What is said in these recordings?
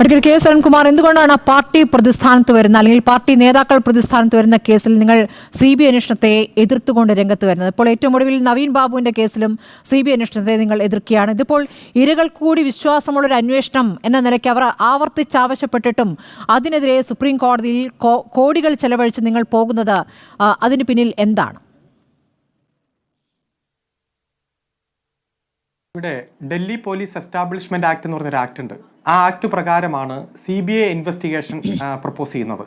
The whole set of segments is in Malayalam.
അഡ്വക്കേറ്റ് കെ സരൺകുമാർ, എന്തുകൊണ്ടാണ് പാർട്ടി പ്രതിസ്ഥാനത്ത് വരുന്ന അല്ലെങ്കിൽ പാർട്ടി നേതാക്കൾ പ്രതിസ്ഥാനത്ത് വരുന്ന കേസിൽ നിങ്ങൾ CBI അന്വേഷണത്തെ എതിർത്തുകൊണ്ട് രംഗത്ത് വരുന്നത്? ഇപ്പോൾ ഏറ്റവും ഒടുവിൽ നവീൻ ബാബുവിന്റെ കേസിലും CBI അന്വേഷണത്തെ നിങ്ങൾ എതിർക്കുകയാണ്. ഇതിപ്പോൾ ഇരകൾ കൂടി വിശ്വാസമുള്ളൊരു അന്വേഷണം എന്ന നിലയ്ക്ക് അവർ ആവർത്തിച്ചാവശ്യപ്പെട്ടിട്ടും അതിനെതിരെ സുപ്രീം കോടതിയിൽ കോടികൾ ചെലവഴിച്ച് നിങ്ങൾ പോകുന്നത് അതിന് പിന്നിൽ എന്താണ്? ഇവിടെ ഡൽഹി പോലീസ് എസ്റ്റാബ്ലിഷ്മെന്റ് ആക്ട് എന്ന് പറഞ്ഞൊരു ആക്ട് ഉണ്ട്. ആ ആക്ട് പ്രകാരമാണ് CBI ഇൻവെസ്റ്റിഗേഷൻ പ്രപ്പോസ് ചെയ്യുന്നത്.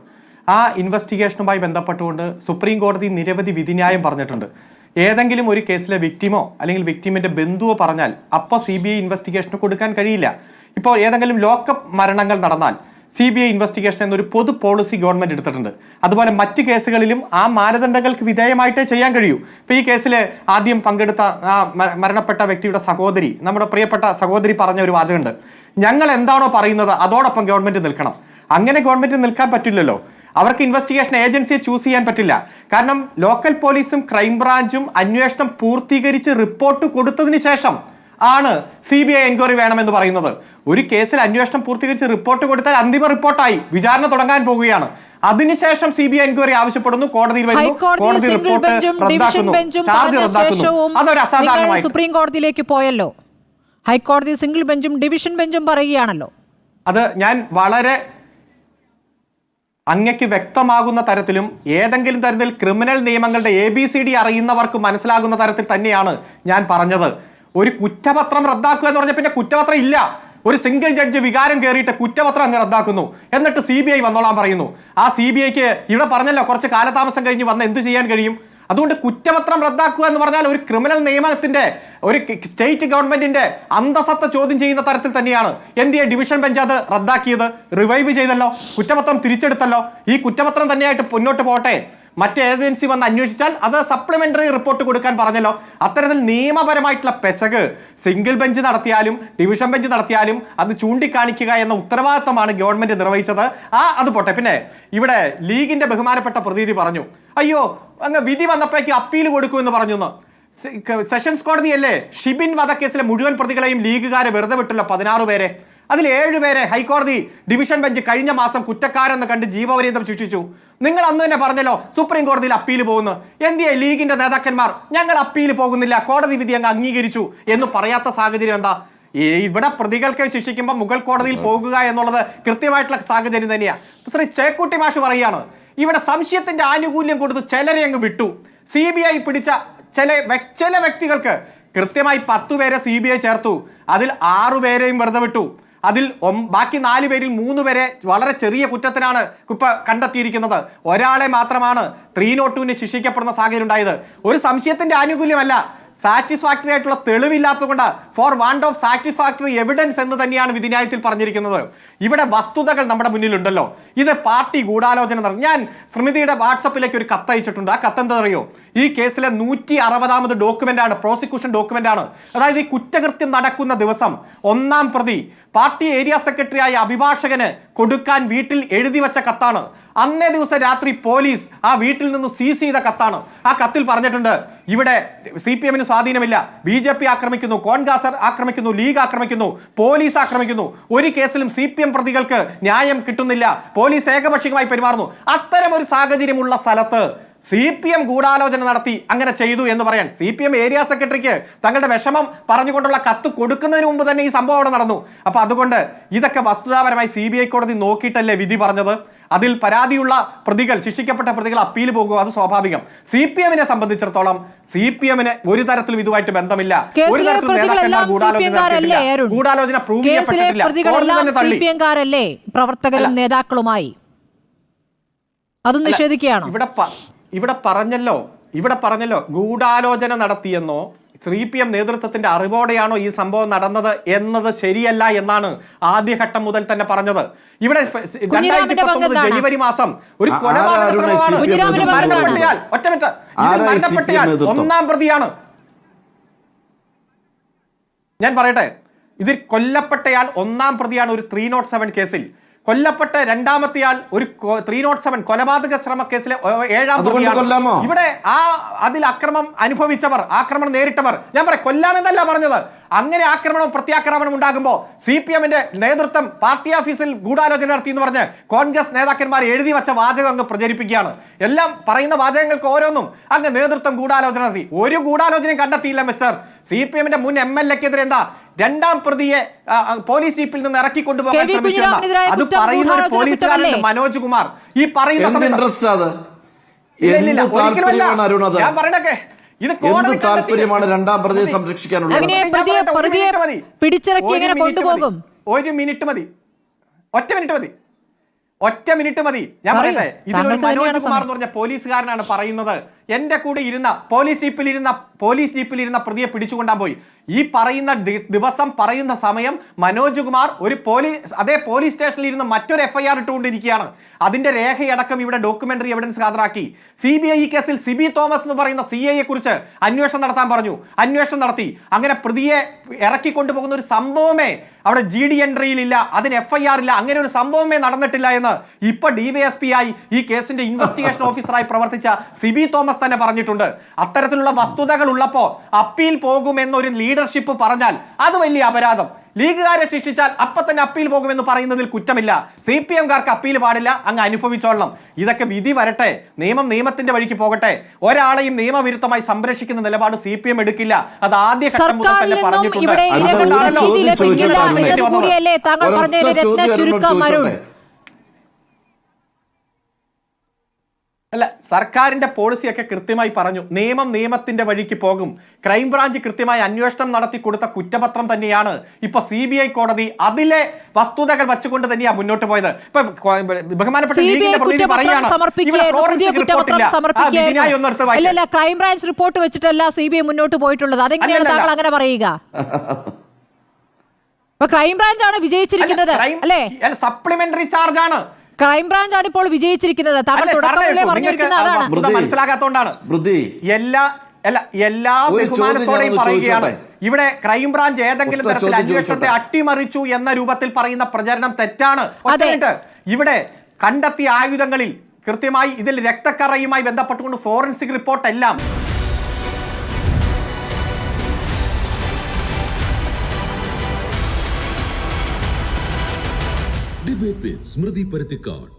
ആ ഇൻവെസ്റ്റിഗേഷനുമായി ബന്ധപ്പെട്ടുകൊണ്ട് സുപ്രീം കോടതി നിരവധി വിധിന്യായം പറഞ്ഞിട്ടുണ്ട്. ഏതെങ്കിലും ഒരു കേസിലെ വിക്ടിമോ അല്ലെങ്കിൽ വിക്ടിമിന്റെ ബന്ധുവോ പറഞ്ഞാൽ അപ്പോൾ CBI ഇൻവെസ്റ്റിഗേഷന് കൊടുക്കാൻ കഴിയില്ല. ഇപ്പോൾ ഏതെങ്കിലും ലോക്കപ്പ് മരണങ്ങൾ നടന്നാൽ CBI ഇൻവെസ്റ്റിഗേഷൻ എന്നൊരു പൊതു പോളിസി ഗവൺമെന്റ് എടുത്തിട്ടുണ്ട്. അതുപോലെ മറ്റ് കേസുകളിലും ആ മാനദണ്ഡങ്ങൾക്ക് വിധേയമായിട്ടേ ചെയ്യാൻ കഴിയൂ. ഇപ്പോൾ ഈ കേസിൽ ആദ്യം പങ്കെടുത്ത മരണപ്പെട്ട വ്യക്തിയുടെ സഹോദരി, നമ്മുടെ പ്രിയപ്പെട്ട സഹോദരി പറഞ്ഞ ഒരു വാചകമുണ്ട്, ഞങ്ങൾ എന്താണോ പറയുന്നത് അതോടൊപ്പം ഗവൺമെന്റ് നിൽക്കണം. അങ്ങനെ ഗവൺമെന്റ് നിൽക്കാൻ പറ്റില്ലല്ലോ. അവർക്ക് ഇൻവെസ്റ്റിഗേഷൻ ഏജൻസിയെ ചൂസ് ചെയ്യാൻ പറ്റില്ല. കാരണം ലോക്കൽ പോലീസും ക്രൈംബ്രാഞ്ചും അന്വേഷണം പൂർത്തീകരിച്ച് റിപ്പോർട്ട് കൊടുത്തതിന് ശേഷം ആണ് CBI എൻക്വയറി വേണമെന്ന് പറയുന്നത്. ഒരു കേസിൽ അന്വേഷണം പൂർത്തീകരിച്ച് റിപ്പോർട്ട് കൊടുത്താൽ അന്തിമ റിപ്പോർട്ടായി വിചാരണ തുടങ്ങാൻ പോവുകയാണ്. അതിനുശേഷം CBI എൻക്വയറി ആവശ്യപ്പെടുന്നു, കോടതിയിൽ വരുന്നു, കോടതി റിപ്പോർട്ട് റദ്ദാക്കുന്നു, ചാർജ് റദ്ദാക്കുന്നു. അതൊരു അസാധാരണമായി സുപ്രീം കോടതിയിലേക്ക് പോയല്ലോ. ഹൈക്കോടതി സിംഗിൾ ബെഞ്ചും ഡിവിഷൻ ബെഞ്ചും പറയുകയാണല്ലോ. അത് ഞാൻ വളരെ അങ്ങയ്ക്ക് വ്യക്തമാകുന്ന തരത്തിലും ഏതെങ്കിലും തരത്തിൽ ക്രിമിനൽ നിയമങ്ങളുടെ ABCD അറിയുന്നവർക്ക് മനസ്സിലാകുന്ന തരത്തിൽ തന്നെയാണ് ഞാൻ പറഞ്ഞത്. ഒരു കുറ്റപത്രം റദ്ദാക്കുക എന്ന് പറഞ്ഞാൽ പിന്നെ കുറ്റപത്രം ഇല്ല. ഒരു സിംഗിൾ ജഡ്ജ് വികാരം കയറിയിട്ട് കുറ്റപത്രം അങ്ങ് റദ്ദാക്കുന്നു, എന്നിട്ട് CBI വന്നോളാൻ പറയുന്നു. ആ CBIക്ക് ഇവിടെ പറഞ്ഞല്ലോ കുറച്ച് കാലതാമസം കഴിഞ്ഞ് വന്ന് എന്ത് ചെയ്യാൻ കഴിയും? അതുകൊണ്ട് കുറ്റപത്രം റദ്ദാക്കുക എന്ന് പറഞ്ഞാൽ ഒരു ക്രിമിനൽ നിയമത്തിന്റെ, ഒരു സ്റ്റേറ്റ് ഗവൺമെന്റിന്റെ അന്തസത്ത ചോദ്യം ചെയ്യുന്ന തരത്തിൽ തന്നെയാണ്. എന്തിയെ ഡിവിഷൻ ബെഞ്ച് അത് റദ്ദാക്കിയത്? റിവൈവ് ചെയ്തല്ലോ, കുറ്റപത്രം തിരിച്ചെടുത്തല്ലോ. ഈ കുറ്റപത്രം തന്നെയായിട്ട് മുന്നോട്ട് പോട്ടെ, മറ്റേ ഏജൻസി വന്ന് അന്വേഷിച്ചാൽ അത് സപ്ലിമെന്ററി റിപ്പോർട്ട് കൊടുക്കാൻ പറഞ്ഞല്ലോ. അത്തരത്തിൽ നിയമപരമായിട്ടുള്ള പെശക് സിംഗിൾ ബെഞ്ച് നടത്തിയാലും ഡിവിഷൻ ബെഞ്ച് നടത്തിയാലും അത് ചൂണ്ടിക്കാണിക്കുക എന്ന ഉത്തരവാദിത്തമാണ് ഗവൺമെന്റ് നിർവഹിച്ചത്. അത് പോട്ടെ. പിന്നെ ഇവിടെ ലീഗിന്റെ ബഹുമാനപ്പെട്ട പ്രതിനിധി പറഞ്ഞു, അയ്യോ അങ്ങ് വിധി വന്നപ്പോഴേക്ക് അപ്പീൽ കൊടുക്കുമെന്ന് പറഞ്ഞു. സെഷൻസ് കോടതിയല്ലേ ഷിബിൻ വധക്കേസിലെ മുഴുവൻ പ്രതികളെയും ലീഗുകാരെ വെറുതെ വിട്ടല്ലോ, 16 പേരെ. അതിൽ 7 പേരെ ഹൈക്കോടതി ഡിവിഷൻ ബെഞ്ച് കഴിഞ്ഞ മാസം കുറ്റക്കാരെന്ന് കണ്ട് ജീവപര്യന്തം ശിക്ഷിച്ചു. നിങ്ങൾ അന്ന് തന്നെ പറഞ്ഞല്ലോ സുപ്രീം കോടതിയിൽ അപ്പീൽ പോകുന്നു. എന്തിയെ ലീഗിന്റെ നേതാക്കന്മാർ ഞങ്ങൾ അപ്പീൽ പോകുന്നില്ല, കോടതി വിധി അങ്ങ് അംഗീകരിച്ചു എന്ന് പറയാത്ത സാഹചര്യം എന്താ? ഇവിടെ പ്രതികൾക്ക് ശിക്ഷിക്കുമ്പോൾ മുഗൾ കോടതിയിൽ പോകുക എന്നുള്ളത് കൃത്യമായിട്ടുള്ള സാഹചര്യം തന്നെയാണ്. ശ്രീ ചേക്കുട്ടി മാഷ് പറയുകയാണ്, ഇവിടെ സംശയത്തിന്റെ ആനുകൂല്യം കൊടുത്ത് ചിലരെ അങ്ങ് വിട്ടു. CBI പിടിച്ച ചില വ്യക്തികൾക്ക് കൃത്യമായി 10 പേരെ CBI ചേർത്തു. അതിൽ 6 പേരെയും വെറുതെ വിട്ടു. അതിൽ ബാക്കി 4 പേരിൽ 3 പേരെ വളരെ ചെറിയ കുറ്റത്തിനാണ് ഇപ്പൊ കണ്ടെത്തിയിരിക്കുന്നത്. ഒരാളെ മാത്രമാണ് 302 ശിക്ഷിക്കപ്പെടുന്ന സാഹചര്യം ഉണ്ടായത്. ഒരു സംശയത്തിന്റെ ആനുകൂല്യമല്ല, സാറ്റിസ്ഫാക്ടറി ആയിട്ടുള്ള തെളിവില്ലാത്തതുകൊണ്ട് for want of satisfactory evidence എന്ന് തന്നെയാണ് വിധിന്യായത്തിൽ പറഞ്ഞിരിക്കുന്നത്. ഇവിടെ വസ്തുതകൾ നമ്മുടെ മുന്നിലുണ്ടല്ലോ. ഇത് പാർട്ടി ഗൂഢാലോചന നടന്നു. ഞാൻ സ്മൃതിയുടെ വാട്സപ്പിലേക്ക് ഒരു കത്ത് അയച്ചിട്ടുണ്ട്. ആ കത്ത് എന്താ അറിയോ? ഈ കേസിലെ 160ാമത് ഡോക്യുമെന്റാണ്, പ്രോസിക്യൂഷൻ ഡോക്യുമെന്റാണ്. അതായത് ഈ കുറ്റകൃത്യം നടക്കുന്ന ദിവസം 1-ാം പ്രതി പാർട്ടി ഏരിയ സെക്രട്ടറി ആയ അഭിഭാഷകന് കൊടുക്കാൻ വീട്ടിൽ എഴുതി വെച്ച കത്താണ്. അന്നേ ദിവസം രാത്രി പോലീസ് ആ വീട്ടിൽ നിന്ന് സീസ് ചെയ്ത കത്താണ്. ആ കത്തിൽ പറഞ്ഞിട്ടുണ്ട്, ഇവിടെ CPM സ്വാധീനമില്ല, BJP ആക്രമിക്കുന്നു, കോൺഗ്രസ് ആക്രമിക്കുന്നു, ലീഗ് ആക്രമിക്കുന്നു, പോലീസ് ആക്രമിക്കുന്നു, ഒരു കേസിലും CPM പ്രതികൾക്ക് ന്യായം കിട്ടുന്നില്ല, പോലീസ് ഏകപക്ഷീയമായി പെരുമാറുന്നു. അത്തരം ഒരു സാഹചര്യമുള്ള സ്ഥലത്ത് CPM ഗൂഢാലോചന നടത്തി അങ്ങനെ ചെയ്തു എന്ന് പറയാൻ CPM ഏരിയ സെക്രട്ടറിക്ക് തങ്ങളുടെ വിഷമം പറഞ്ഞുകൊണ്ടുള്ള കത്ത് കൊടുക്കുന്നതിന് മുമ്പ് തന്നെ ഈ സംഭവം അവിടെ നടന്നു. അപ്പൊ അതുകൊണ്ട് ഇതൊക്കെ വസ്തുതാപരമായി CBI കോടതി നോക്കിയിട്ടല്ലേ വിധി പറഞ്ഞത്. അതിൽ പരാതിയുള്ള പ്രതികൾ, ശിക്ഷിക്കപ്പെട്ട പ്രതികൾ അപ്പീൽ പോകും, അത് സ്വാഭാവികം. CPM-നെ സംബന്ധിച്ചിടത്തോളം CPM-ന് ഒരു തരത്തിലും ഇതുമായിട്ട് ബന്ധമില്ല. ഒരു തരത്തിലും നേതാക്കന്മാർ ഗൂഢാലോചന പ്രൂവ് ചെയ്യപ്പെട്ടിട്ടില്ല. പ്രവർത്തകരും നേതാക്കളുമായി അതും നിഷേധിക്കുകയാണോ? ഇവിടെ പറഞ്ഞല്ലോ ഗൂഢാലോചന നടത്തിയെന്നോ CPM നേതൃത്വത്തിന്റെ അറിവോടെയാണോ ഈ സംഭവം നടന്നത് എന്നത് ശരിയല്ല എന്നാണ് ആദ്യഘട്ടം മുതൽ തന്നെ പറഞ്ഞത്. ഇവിടെ 2019 ജനുവരി മാസം ഒരു കൊലപാതക ശ്രമമാണ്. മരണപ്പെട്ടയാൾ 1-ാം പ്രതിയാണ്. ഞാൻ പറയട്ടെ, ഇതിൽ കൊല്ലപ്പെട്ടയാൾ 1-ാം പ്രതിയാണ് ഒരു 307 കേസിൽ. കൊല്ലപ്പെട്ട രണ്ടാമത്തെയാൾ ഒരു 307 കൊലപാതക ശ്രമ കേസിലെ 7ാം പ്രതിയാണ്. ഇവിടെ അതിൽ ആക്രമണം അനുഭവിച്ചവർ, ആക്രമണം നേരിട്ടവർ, ഞാൻ പറയാം കൊല്ലാമെന്നല്ല പറഞ്ഞത്. അങ്ങനെ ആക്രമണം പ്രത്യാക്രമണം ഉണ്ടാകുമ്പോൾ CPM-ന്റെ നേതൃത്വം പാർട്ടി ഓഫീസിൽ ഗൂഢാലോചന നടത്തി എന്ന് പറഞ്ഞ് കോൺഗ്രസ് നേതാക്കന്മാർ എഴുതി വച്ച വാചകം അങ്ങ് പ്രചരിപ്പിക്കുകയാണ്. എല്ലാം പറയുന്ന വാചകങ്ങൾക്ക് ഓരോന്നും അങ്ങ് നേതൃത്വം ഗൂഢാലോചന നടത്തി. ഒരു ഗൂഢാലോചനയും കണ്ടെത്തിയില്ല മിസ്റ്റർ. CPM-ന്റെ മുൻ MLA-ക്കെതിരെ എന്താ 2ാം പ്രതിയെ പോലീസ് ജീപ്പിൽ നിന്ന് ഇറക്കിക്കൊണ്ടുപോകാൻ ശ്രമിച്ചെന്ന അത് പറയുന്ന ഒരു പോലീസുകാരൻ മനോജ് കുമാർ ഈ പറയുന്ന ഞാൻ പറയണൊക്കെ ഇത് താല്പര്യമാണ് 2ാം പ്രതിയെ സംരക്ഷിക്കാനുള്ളത്. ഒരു മിനിറ്റ് മതി, ഒറ്റ മിനിറ്റ് മതി. ഞാൻ പറയട്ടെ, ഇതിലൊരു മനോജ് കുമാർ എന്ന് പറഞ്ഞ പോലീസുകാരനാണ് പറയുന്നത്. എന്റെ കൂടെ ഇരുന്ന പോലീസ് ജീപ്പിലിരുന്ന പ്രതിയെ പിടിച്ചുകൊണ്ടാൻ പോയി. ഈ പറയുന്ന ദിവസം പറയുന്ന സമയം മനോജ് കുമാർ അതേ പോലീസ് സ്റ്റേഷനിൽ ഇരുന്ന് മറ്റൊരു FIR ഇട്ടുകൊണ്ടിരിക്കുകയാണ്. അതിന്റെ രേഖയടക്കം ഇവിടെ ഡോക്യുമെന്ററി എവിഡൻസ് ഹാജരാക്കി. CBI കേസിൽ സിബി തോമസ് എന്ന് പറയുന്ന CIയെ കുറിച്ച് അന്വേഷണം നടത്താൻ പറഞ്ഞു. അന്വേഷണം നടത്തി. അങ്ങനെ പ്രതിയെ ഇറക്കിക്കൊണ്ടുപോകുന്ന ഒരു സംഭവമേ അവിടെ GD എൻട്രിയിലില്ല, അതിന് FIR ഇല്ല, അങ്ങനെ ഒരു സംഭവമേ നടന്നിട്ടില്ല എന്ന് ഇപ്പൊ DYSP ആയി ഈ കേസിന്റെ ഇൻവെസ്റ്റിഗേഷൻ ഓഫീസറായി പ്രവർത്തിച്ച സിബി തോമസ് തന്നെ പറഞ്ഞിട്ടുണ്ട്. അത്തരത്തിലുള്ള വസ്തുതകൾ ഉള്ളപ്പോ അപ്പീൽ പോകുമെന്നൊരു ലീഡർഷിപ്പ് പറഞ്ഞാൽ അത് വലിയ അപരാധം. ലീഗുകാരെ ശിക്ഷിച്ചാൽ അപ്പൊ തന്നെ അപ്പീൽ പോകുമെന്ന് പറയുന്നതിൽ കുറ്റമില്ല. CPM-കാർക്ക് അപ്പീൽ പാടില്ല, അങ്ങ് അനുഭവിച്ചോളണം. ഇതൊക്കെ വിധി വരട്ടെ, നിയമത്തിന്റെ വഴിക്ക് പോകട്ടെ. ഒരാളെയും നിയമവിരുദ്ധമായി സംരക്ഷിക്കുന്ന നിലപാട് CPM എടുക്കില്ല. അത് ആദ്യഘട്ടം മുതൽ തന്നെ പറഞ്ഞിട്ടുണ്ട്. അല്ല, സർക്കാരിന്റെ പോളിസിയൊക്കെ കൃത്യമായി പറഞ്ഞു. നിയമത്തിന്റെ വഴിക്ക് പോകും. ക്രൈംബ്രാഞ്ച് കൃത്യമായി അന്വേഷണം നടത്തി കൊടുത്ത കുറ്റപത്രം തന്നെയാണ് ഇപ്പൊ CBI കോടതി അതിലെ വസ്തുതകൾ വെച്ചുകൊണ്ട് തന്നെയാണ് മുന്നോട്ട് പോയത്. ഇപ്പൊ ബഹുമാനപ്പെട്ട ലീഗിന്റെ പ്രതിനിധി പറയാണ് ക്രൈംബ്രാഞ്ച് റിപ്പോർട്ട് വെച്ചിട്ടല്ല CBI മുന്നോട്ട് പോയിട്ടുള്ളത്. അതെങ്ങനെയാണ് താങ്കൾ അങ്ങനെ പറയുക? ക്രൈംബ്രാഞ്ച് ആണ് വിജയിച്ചിരിക്കുന്നത് അല്ലേ? സപ്ലിമെന്ററി ചാർജ് ആണ്. ക്രൈംബ്രാഞ്ച് ആണ് ഇപ്പോൾ വിജയിച്ചിരിക്കുന്നത്. മനസ്സിലാകാത്തോണ്ടാണ് എല്ലാ ബഹുമാനത്തോടെയും പറയുകയാണ്. ഇവിടെ ക്രൈംബ്രാഞ്ച് ഏതെങ്കിലും തരത്തിൽ അന്വേഷണത്തെ അട്ടിമറിച്ചു എന്ന രൂപത്തിൽ പറയുന്ന പ്രചരണം തെറ്റാണ്. ഇവിടെ കണ്ടെത്തിയ ആയുധങ്ങളിൽ കൃത്യമായി ഇതിൽ രക്തക്കറയുമായി ബന്ധപ്പെട്ടുകൊണ്ട് ഫോറൻസിക് റിപ്പോർട്ട് എല്ലാം ഡിബേറ്റ് വിത്ത് സ്മൃതി പരുത്തിക്കാട്.